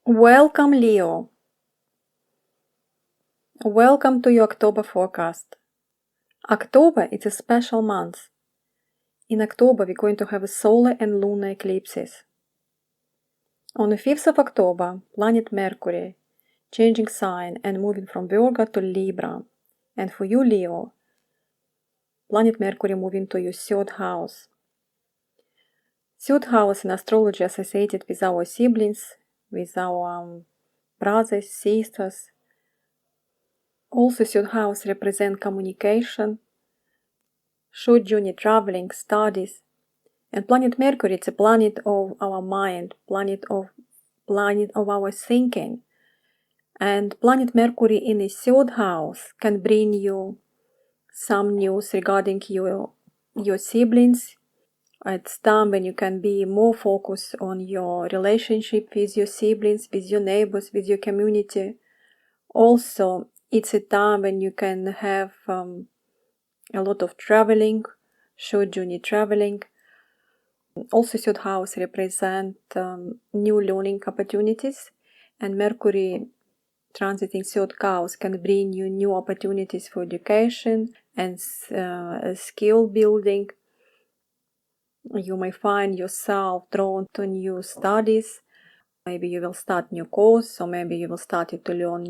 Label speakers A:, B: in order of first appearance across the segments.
A: Welcome, Leo. Welcome to your October forecast. October is a special month. In October, we're going to have a solar and lunar eclipses. On the 5th of October, planet Mercury changing sign and moving from Virgo to Libra. And for you, Leo, planet Mercury moving to your third house. Third house in astrology associated with our siblings, with our brothers, sisters. Also, third house represents communication, short journey traveling, studies. And planet Mercury is a planet of our mind, planet of our thinking. And planet Mercury in the third house can bring you some news regarding your siblings. It's time when you can be more focused on your relationship with your siblings, with your neighbors, with your community. Also, it's a time when you can have a lot of traveling, short journey traveling. Also, third house represent new learning opportunities, and Mercury transiting third house can bring you new opportunities for education and skill building. You may find yourself drawn to new studies. Maybe you will start new course, or maybe you will start to learn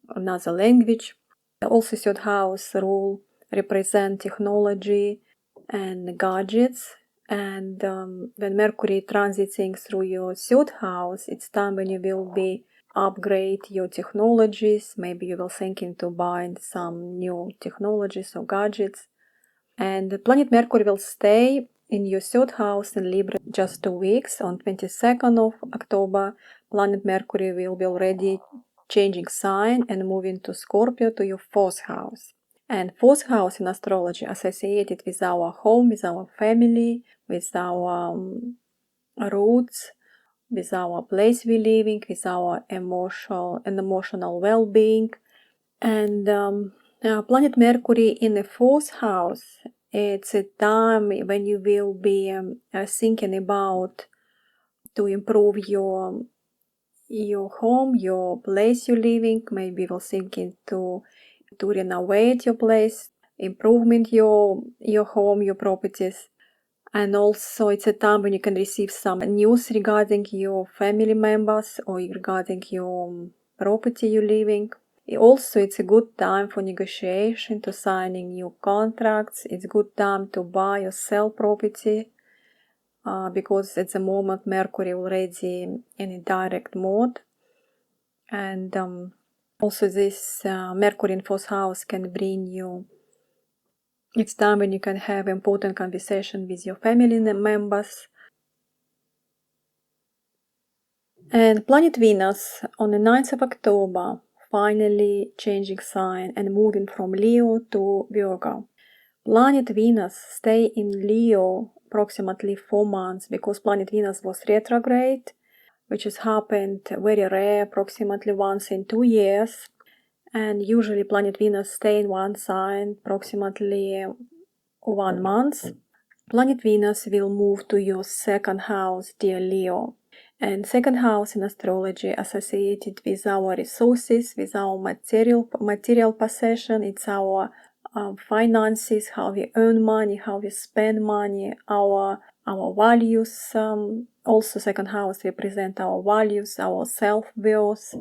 A: another language. Also, third house rule represent technology and gadgets. And when Mercury transiting through your third house, it's time when you will be upgrade your technologies. Maybe you will thinking to buy some new technologies or gadgets. And the planet Mercury will stay in your third house in Libra just 2 weeks. On 22nd of October, planet Mercury will be already changing sign and moving to Scorpio, to your fourth house. And fourth house in astrology associated with our home, with our family, with our roots, with our place we living, with our emotional well-being. And planet Mercury in the fourth house, it's a time when you will be thinking about to improve your home, your place you're living. Maybe you're thinking to renovate your place, improvement your home, your properties. And also it's a time when you can receive some news regarding your family members or regarding your property you're living. Also, it's a good time for negotiation, to signing new contracts. It's a good time to buy or sell property because at the moment Mercury already in a direct mode. And also this Mercury in fourth house can bring you, it's time when you can have important conversation with your family members. And planet Venus on the 9th of October finally changing sign and moving from Leo to Virgo. Planet Venus stay in Leo approximately 4 months because planet Venus was retrograde, which has happened very rare, approximately once in 2 years. And usually planet Venus stay in one sign approximately 1 month. Planet Venus will move to your second house, dear Leo. And second house in astrology associated with our resources, with our material possession. It's our finances, how we earn money, how we spend money, our values. Also, second house represent our values, our self-worth.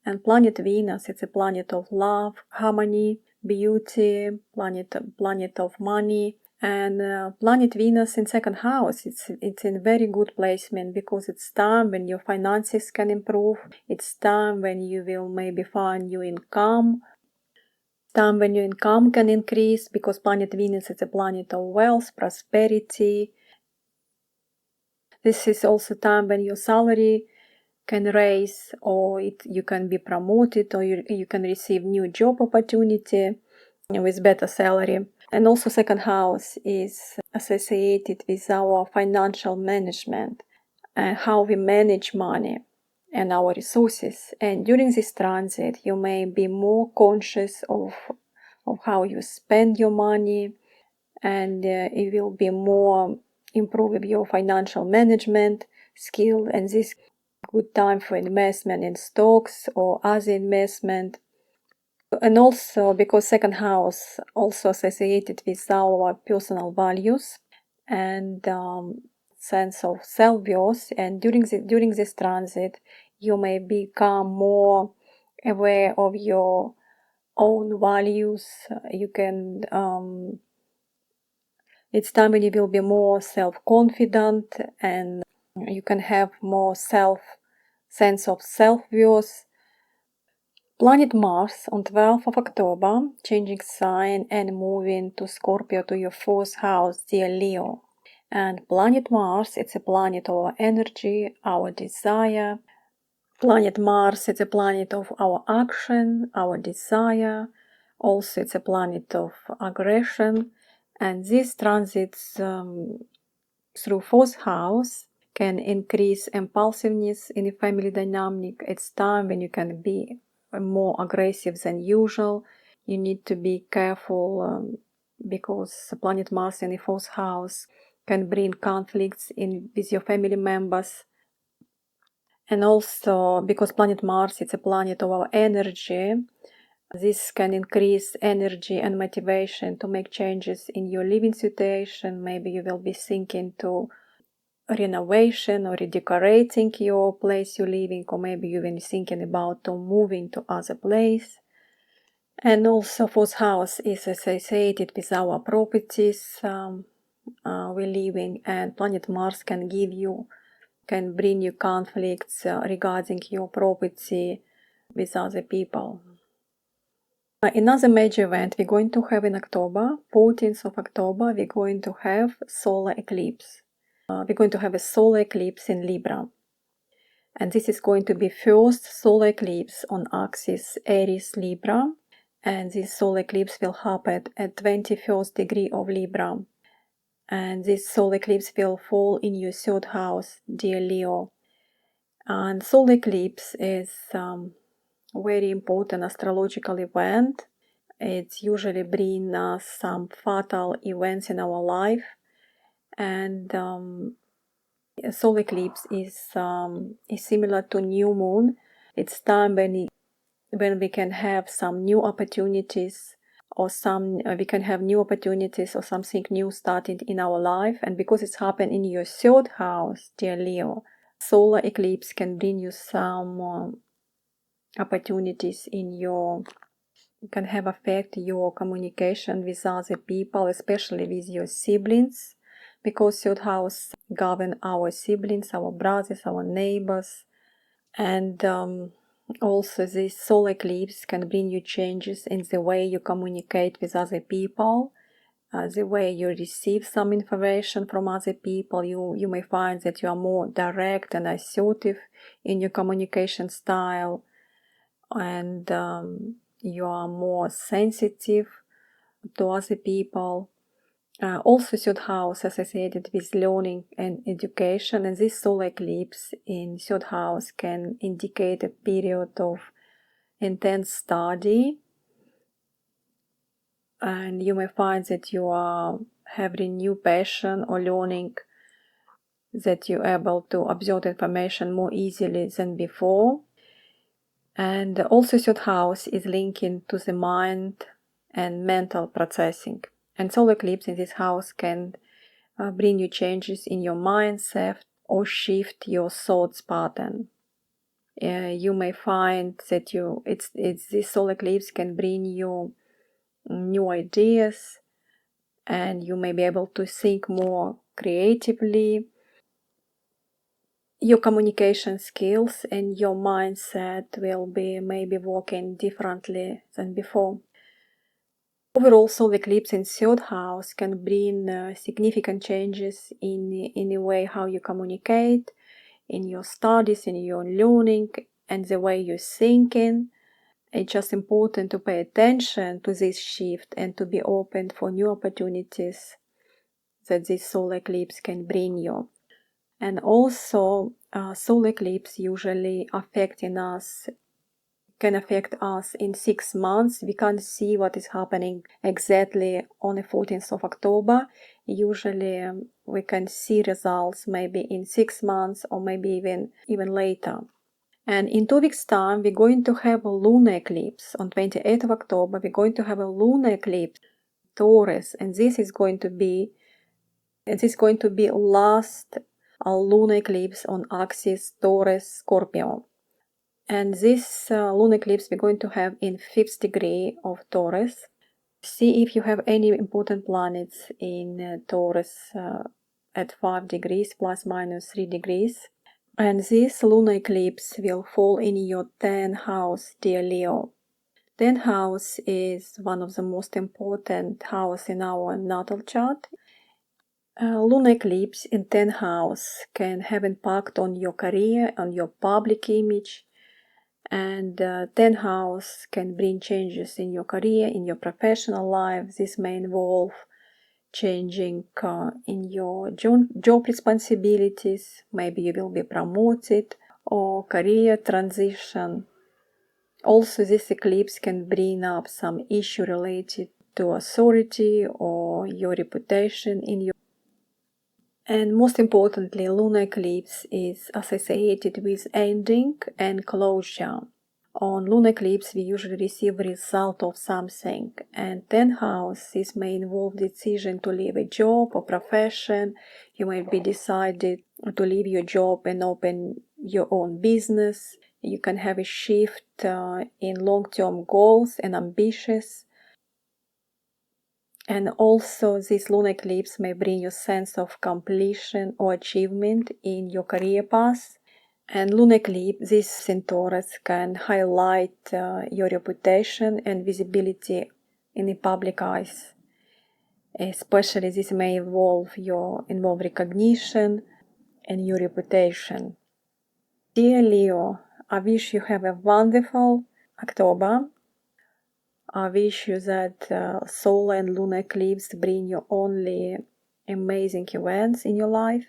A: And planet Venus, it's a planet of love, harmony, beauty, planet of money. And planet Venus in second house, it's in very good placement because it's time when your finances can improve. It's time when you will maybe find new income. Time when your income can increase because planet Venus is a planet of wealth, prosperity. This is also time when your salary can raise, or you can be promoted, or you can receive new job opportunity with better salary. And also second house is associated with our financial management and how we manage money and our resources. And during this transit, you may be more conscious of how you spend your money, and it will be more improve your financial management skill. And this good time for investment in stocks or other investment. And also because second house also associated with our personal values and sense of self-worth, and during this transit you may become more aware of your own values. You can it's time when you will be more self-confident and you can have more sense of self-worth. Planet Mars on 12th of October, changing sign and moving to Scorpio, to your 4th house, dear Leo. And planet Mars, it's a planet of our energy, our desire. Planet Mars, it's a planet of our action, our desire. Also, it's a planet of aggression. And these transits through 4th house can increase impulsiveness in the family dynamic. It's time when you can be more aggressive than usual. You need to be careful because planet Mars in the 4th house can bring conflicts with your family members. And also because planet Mars, it's a planet of our energy, this can increase energy and motivation to make changes in your living situation. Maybe you will be thinking to renovation or redecorating your place you're living, or maybe you've been thinking about moving to other place. And also 4th house is associated with our properties we live in, and planet Mars can bring you conflicts regarding your property with other people. Another major event we're going to have in October, 14th of October, we're going to have solar eclipse. We're going to have a solar eclipse in Libra. And this is going to be first solar eclipse on axis Aries-Libra. And this solar eclipse will happen at 21st degree of Libra. And this solar eclipse will fall in your 3rd house, dear Leo. And solar eclipse is very important astrological event. It usually brings us some fatal events in our life. And solar eclipse is similar to new moon. It's time when we can have some new opportunities, or we can have new opportunities or something new starting in our life. And because it's happened in your 3rd house, dear Leo, solar eclipse can bring you some opportunities can have affect your communication with other people, especially with your siblings, because 3rd house govern our siblings, our brothers, our neighbors. And also this solar eclipse can bring you changes in the way you communicate with other people, the way you receive some information from other people. You may find that you are more direct and assertive in your communication style, and you are more sensitive to other people. Also 3rd house associated with learning and education, and this solar eclipse in 3rd house can indicate a period of intense study, and you may find that you are having new passion or learning, that you're able to absorb information more easily than before. And also 3rd house is linking to the mind and mental processing. And solar eclipse in this house can bring you changes in your mindset or shift your thoughts pattern. You may find that this solar eclipse can bring you new ideas, and you may be able to think more creatively. Your communication skills and your mindset will be maybe working differently than before. Overall, solar eclipse in 3rd house can bring significant changes in the way how you communicate, in your studies, in your learning, and the way you're thinking. It's just important to pay attention to this shift and to be open for new opportunities that this solar eclipse can bring you. And also, solar eclipse usually can affect us in 6 months. We can't see what is happening exactly on the 14th of October. Usually we can see results maybe in 6 months or maybe even later. And in 2 weeks' time, we're going to have a lunar eclipse. On 28th of October, we're going to have a lunar eclipse, Taurus, and this is going to be last lunar eclipse on axis Taurus-Scorpio. And this lunar eclipse we're going to have in 5th degree of Taurus. See if you have any important planets in Taurus at 5 degrees, plus minus 3 degrees. And this lunar eclipse will fall in your 10th house, dear Leo. 10th house is one of the most important house in our natal chart. Lunar eclipse in 10th house can have impact on your career, on your public image, and 10th house can bring changes in your career, in your professional life. This may involve changing in your job responsibilities. Maybe you will be promoted, or career transition. Also, this eclipse can bring up some issue related to authority or your reputation in your. And most importantly, lunar eclipse is associated with ending and closure. On lunar eclipse, we usually receive a result of something, and 10th house, this may involve decision to leave a job or profession. You might be decided to leave your job and open your own business. You can have a shift in long-term goals and ambitions. And also, this lunar eclipse may bring you a sense of completion or achievement in your career path. And lunar eclipse, this in Taurus, can highlight your reputation and visibility in the public eyes. Especially this may involve recognition and your reputation. Dear Leo, I wish you have a wonderful October. I wish you that solar and lunar eclipse bring you only amazing events in your life.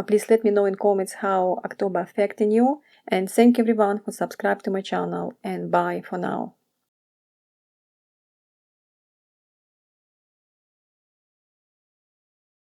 A: Please let me know in comments how October affecting you. And thank you everyone who subscribed to my channel. And bye for now.